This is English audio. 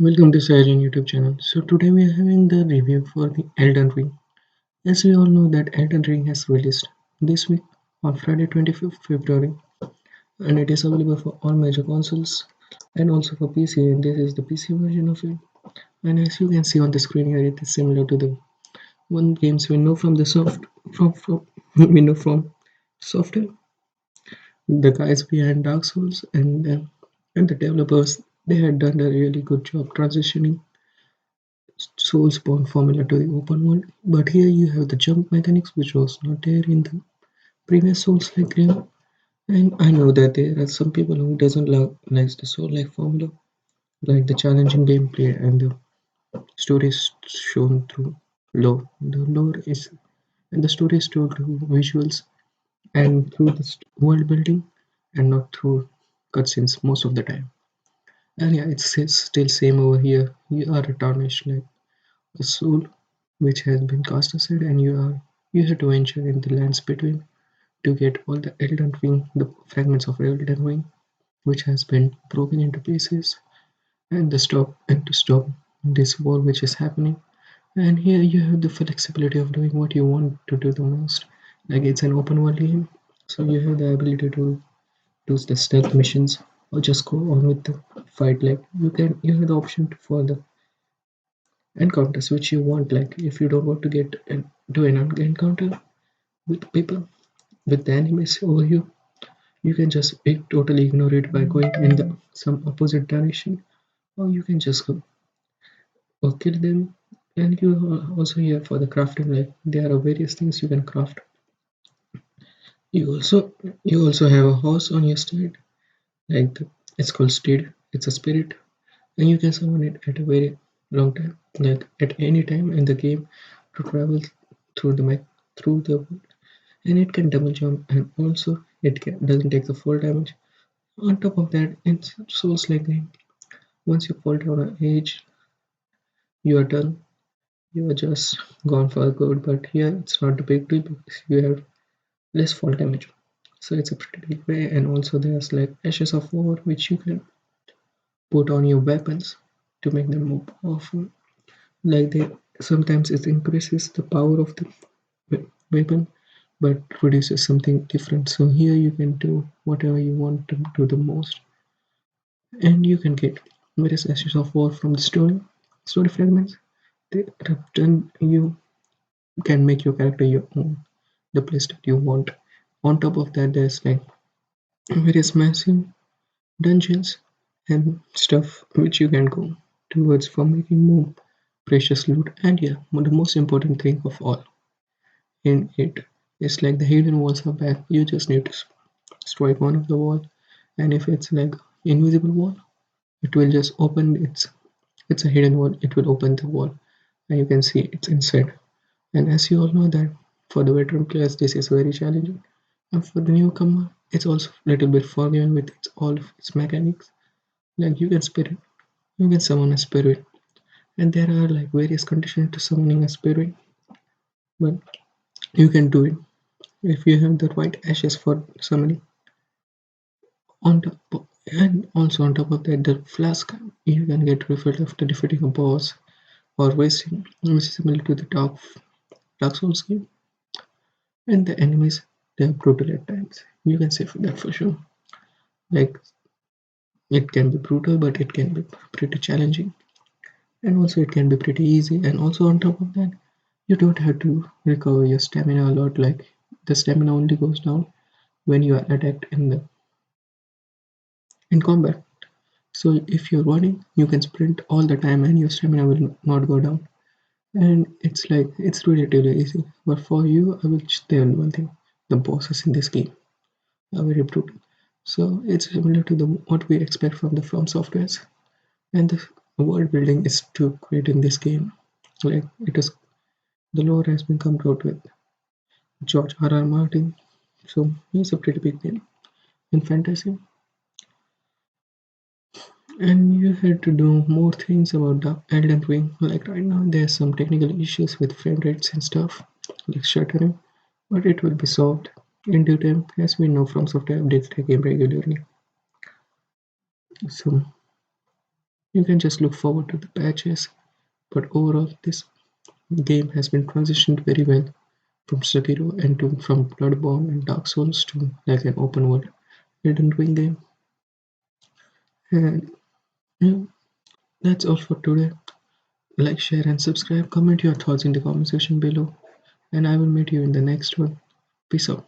Welcome to Sajan YouTube channel. So today we are having the review for the Elden Ring. As we all know that Elden Ring has released this week on Friday 25th February and it is available for all major consoles and also for PC, and this is the PC version of it. And as you can see on the screen here, it is similar to the one games we know from the from we know from software, the guys behind Dark Souls and the developers. They had done a really good job transitioning Soulspawn formula to the open world, but here you have the jump mechanics which was not there in the previous Souls-like game. And I know that there are some people who doesn't like the Soul-like formula, like the challenging gameplay and the stories shown through lore. The lore is and the story is told through visuals and through the world building and not through cutscenes most of the time. And yeah, it's still same over here. You are a tarnished like a soul which has been cast aside, and you have to venture in the lands between to get all the Elden Ring, the fragments of Elden Ring, which has been broken into pieces, and to stop this war which is happening. And here you have the flexibility of doing what you want to do the most. Like it's an open world game, so you have the ability to do the stealth missions or just go on with the fight. Like you have the option for the encounters which you want. Like if you don't want to do an encounter with people with the enemies over you can just totally ignore it by going in the some opposite direction, or you can just go or kill them. And you are also here for the crafting. Like there are various things you can craft. You also have a horse on your steed. Like it's called steed. It's a spirit, and you can summon it at a very long time, like at any time in the game, to travel through the map through the world. And it can double jump, and also doesn't take the full damage. On top of that, in Souls like game, once you fall down an edge, you are done. You are just gone for good. But here it's not a big deal because you have less fall damage. So it's a pretty big way. And also there's like ashes of war which you can put on your weapons to make them more powerful. Like they sometimes it increases the power of the weapon but produces something different. So here you can do whatever you want to do the most, and you can get various ashes of war from the story fragments. They return you can make your character your own, the place that you want. On top of that, there's like various massive dungeons and stuff which you can go towards for making more precious loot. And yeah, the most important thing of all in it is like the hidden walls are back. You just need to strike one of the wall, and if it's like invisible wall, it will just open it's a hidden wall. It will open the wall, and you can see it's inside. And as you all know that for the veteran players, this is very challenging, and for the newcomer, it's also a little bit forgiving with all of its mechanics. Like you can summon a spirit, and there are like various conditions to summoning a spirit, but you can do it if you have the right ashes for summoning. And also on top of that, the flask you can get refilled after defeating a boss or wasting, which is similar to the Dark Souls game. And the enemies, they are brutal at times. You can say for that for sure. Like it can be brutal, but it can be pretty challenging, and also it can be pretty easy. And also on top of that, you don't have to recover your stamina a lot. Like the stamina only goes down when you are attacked in combat. So if you're running, you can sprint all the time, and your stamina will not go down. And it's relatively easy. But for you, I will just tell one thing: the bosses in this game are very brutal. So it's similar to the what we expect from the From softwares, and the world building is too great in this game. Like it is, the lore has been come out with George R. R. Martin, so he's a pretty big name in fantasy. And you had to do more things about the Elden Ring. Like right now, there's some technical issues with frame rates and stuff, like shuttering, but it will be solved in due time, as we know from software updates the game regularly. So You can just look forward to the patches. But overall, this game has been transitioned very well from Sekiro and from Bloodborne and Dark Souls to like an open world Elden Ring game. And yeah, that's all for today. Like, share, and subscribe. Comment your thoughts in the comment section below, and I will meet you in the next one. Peace out.